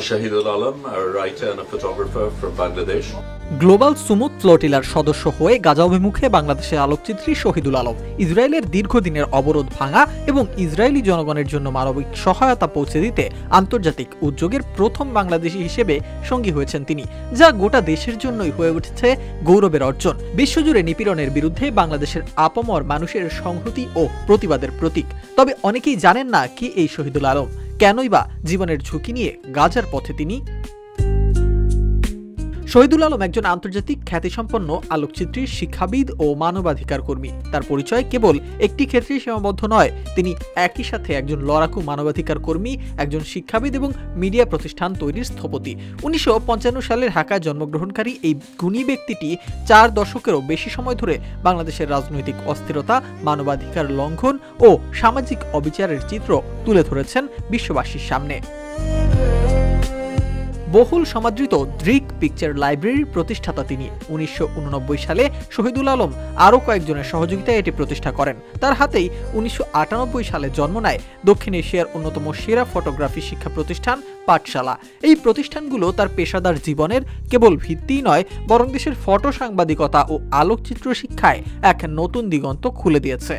Shahidul Alam, a writer and a photographer from Bangladesh. Global Sumud ফ্লোটিলার সদস্য হয়ে গাজা অভিমুখে বাংলাদেশের আলোকচিত্রী শহীদুল আলম ইসরায়েলের দীর্ঘদিনের অবরোধ ভাঙা এবং ইসরায়েলি জনগণের জন্য মানবিক সহায়তা পৌঁছে দিতে আন্তর্জাতিক উদ্যোগের প্রথম বাংলাদেশী হিসেবে সঙ্গী হয়েছেন তিনি, যা গোটা দেশের জন্যই হয়ে উঠেছে গৌরবের অর্জন। বিশ্বজুড়ে নিপীড়নের বিরুদ্ধে বাংলাদেশের আপামর মানুষের সংহতি ও প্রতিবাদের প্রতীক। তবে অনেকেই জানেন না কি এই শহীদুল আলম, কেনই বা জীবনের ঝুঁকি নিয়ে গাজার পথে তিনি। শহীদুল আলম একজন আন্তর্জাতিক খ্যাতিসম্পন্ন আলোকচিত্রী, শিক্ষাবিদ ও মানবাধিকার কর্মী। তার পরিচয় কেবল একটি ক্ষেত্রেই সীমাবদ্ধ নয়, তিনি একই সাথে একজন লড়াকু মানবাধিকার কর্মী, একজন শিক্ষাবিদ এবং মিডিয়া প্রতিষ্ঠান তৈরির স্থপতি। 1955 সালে ঢাকায় জন্মগ্রহণকারী এই গুণী ব্যক্তিটি 4 দশকেরও বেশি সময় ধরে বাংলাদেশের রাজনৈতিক অস্থিরতা, মানবাধিকার লঙ্ঘন ও সামাজিক অবিচারের চিত্র তুলে ধরেছেন বিশ্ববাসীর সামনে। বহুল সমাদৃত দৃক পিকচার লাইব্রেরির প্রতিষ্ঠাতা তিনি। 1989 সালে শহীদুল আলম আরও কয়েকজনের সহযোগিতায় এটি প্রতিষ্ঠা করেন। তার হাতেই 1998 সালে জন্ম নেয় দক্ষিণ এশিয়ার অন্যতম সেরা ফটোগ্রাফি শিক্ষা প্রতিষ্ঠান পাঠশালা। এই প্রতিষ্ঠানগুলো তার পেশাদার জীবনের কেবল ভিত্তিই নয়, বরং দেশের ফটো সাংবাদিকতা ও আলোকচিত্র শিক্ষায় এক নতুন দিগন্ত খুলে দিয়েছে।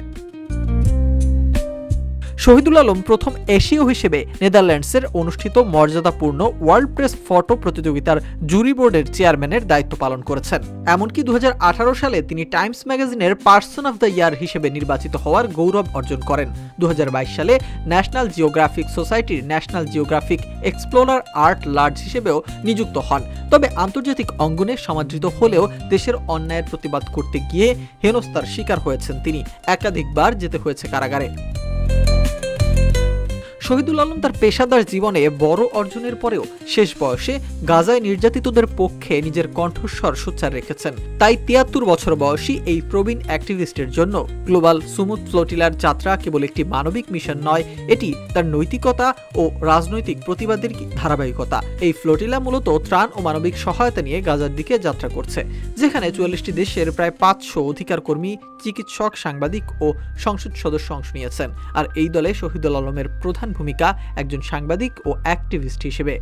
শহীদুল আলম প্রথম এশীয় হিসেবে নেদারল্যান্ডসের অনুষ্ঠিত মর্যাদাপূর্ণ ওয়ার্ল্ড প্রেস ফটো প্রতিযোগিতার জুরি বোর্ডের চেয়ারম্যানের দায়িত্ব পালন করেছেন। এমনকি 2018 সালে তিনি টাইমস ম্যাগাজিনের পার্সন অফ দ্য ইয়ার হিসেবে নির্বাচিত হওয়ার গৌরব অর্জন করেন। 2022 সালে ন্যাশনাল জিওগ্রাফিক সোসাইটির national geographic explorer art large হিসেবেও নিযুক্ত হন। তবে আন্তর্জাতিক অঙ্গনে সমাদৃত হলেও দেশের অন্যায়ের প্রতিবাদ করতে গিয়ে হেনস্থার শিকার হয়েছেন তিনি। একাধিকবার যেতে হয়েছে কারাগারে। শহীদুল আলম তার পেশাদার জীবনে বড় অর্জনের পরেও শেষ বয়সে গাজায় নির্যাতিতদের পক্ষে নিজের কণ্ঠস্বর সোচ্চার রেখেছেন। তাই 73 বছর বয়সী এই প্রবীণ অ্যাক্টিভিস্টের জন্য গ্লোবাল সুমুদ ফ্লোটিলার যাত্রা কেবল একটি মানবিক মিশন নয়, এটি তার নৈতিকতা ও রাজনৈতিক প্রতিবাদের ধারাবাহিকতা। এই ফ্লোটিলা মূলত ত্রাণ ও মানবিক সহায়তা নিয়ে গাজার দিকে যাত্রা করছে, যেখানে 44টি দেশের প্রায় 500 অধিকার কর্মী, চিকিৎসক, সাংবাদিক ও সংসদ সদস্য অংশ নিয়েছেন। আর এই দলে শহীদুল আলমের প্রধান ভূমিকা একজন সাংবাদিক ও অ্যাক্টিভিস্ট হিসেবে।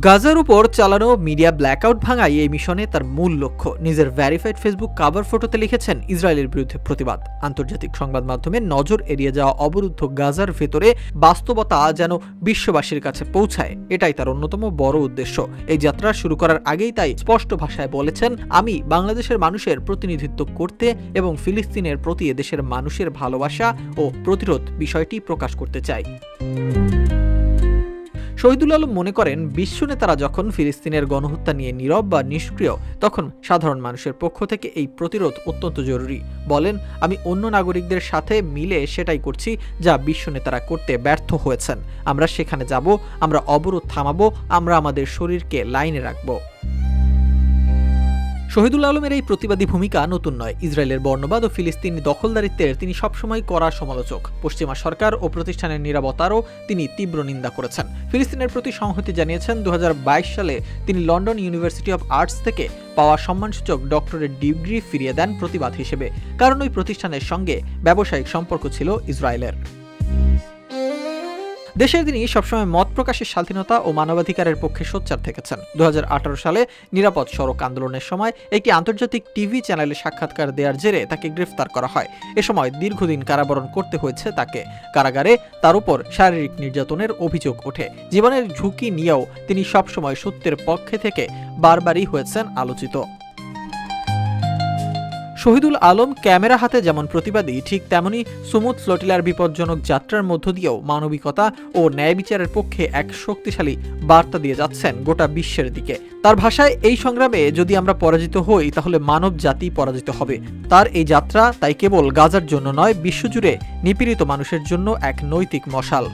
গাজার উপর চালানো মিডিয়া ব্ল্যাকআউট ভাঙাই এই মিশনে তার মূল লক্ষ্য। নিজের ভ্যারিফাইড ফেসবুক কভার ফটোতে লিখেছেন ইসরায়েলের বিরুদ্ধে প্রতিবাদ। আন্তর্জাতিক সংবাদ মাধ্যমে নজর এড়িয়ে যাওয়া অবরুদ্ধ গাজার ভেতরে বাস্তবতা যেন বিশ্ববাসীর কাছে পৌঁছায়, এটাই তার অন্যতম বড় উদ্দেশ্য। এই যাত্রা শুরু করার আগেই তাই স্পষ্ট ভাষায় বলেছেন, আমি বাংলাদেশের মানুষের প্রতিনিধিত্ব করতে এবং ফিলিস্তিনের প্রতি এদেশের মানুষের ভালোবাসা ও প্রতিরোধ বিষয়টি প্রকাশ করতে চাই। শহীদুল আলম মনে করেন, বিশ্ব নেতারা যখন ফিলিস্তিনের গণহত্যা নিয়ে নীরব বা নিষ্ক্রিয়, তখন সাধারণ মানুষের পক্ষ থেকে এই প্রতিরোধ অত্যন্ত জরুরি। বলেন, আমি অন্য নাগরিকদের সাথে মিলে সেটাই করছি যা বিশ্ব নেতারা করতে ব্যর্থ হয়েছেন। আমরা সেখানে যাব, আমরা অবরোধ থামাবো, আমরা আমাদের শরীরকে লাইনে রাখবো। শহীদুল আলমের এই প্রতিবাদী ভূমিকা নতুন নয়। ইসরায়েলের বর্ণবাদ ও ফিলিস্তিনি দখলদারিত্বের তিনি সবসময় কড়া সমালোচক। পশ্চিমা সরকার ও প্রতিষ্ঠানের নিরাপত্তারও তিনি তীব্র নিন্দা করেছেন। ফিলিস্তিনের প্রতি সংহতি জানিয়েছেন। 2022 সালে তিনি লন্ডন ইউনিভার্সিটি অব আর্টস থেকে পাওয়া সম্মানসূচক ডক্টরেট ডিগ্রি ফিরিয়ে দেন প্রতিবাদ হিসেবে, কারণ ওই প্রতিষ্ঠানের সঙ্গে ব্যবসায়িক সম্পর্ক ছিল ইসরায়েলের। দেশে তিনি সবসময় মত প্রকাশের স্বাধীনতা ও মানবাধিকারের পক্ষে সোচ্চার থেকেছেন। 2018 সালে নিরাপদ সড়ক আন্দোলনের সময় একটি আন্তর্জাতিক টিভি চ্যানেলে সাক্ষাৎকার দেওয়ার জেরে তাকে গ্রেফতার করা হয়। এ সময় দীর্ঘদিন কারাবরণ করতে হয়েছে তাকে। কারাগারে তার উপর শারীরিক নির্যাতনের অভিযোগ ওঠে। জীবনের ঝুঁকি নিয়েও তিনি সবসময় সত্যের পক্ষে থেকে বারবারই হয়েছেন আলোচিত। শহীদুল আলম ক্যামেরা হাতে যেমন প্রতিবাদী, ঠিক তেমনি সুমুদ ফ্লোটিলার বিপজ্জনক যাত্রার মধ্য দিয়েও মানবিকতা ও ন্যায় বিচারের পক্ষে এক শক্তিশালী বার্তা দিয়ে যাচ্ছেন গোটা বিশ্বের দিকে। তার ভাষায়, এই সংগ্রামে যদি আমরা পরাজিত হই, তাহলে মানব জাতি পরাজিত হবে। তার এই যাত্রা তাই কেবল গাজার জন্য নয়, বিশ্বজুড়ে নিপীড়িত মানুষের জন্য এক নৈতিক মশাল।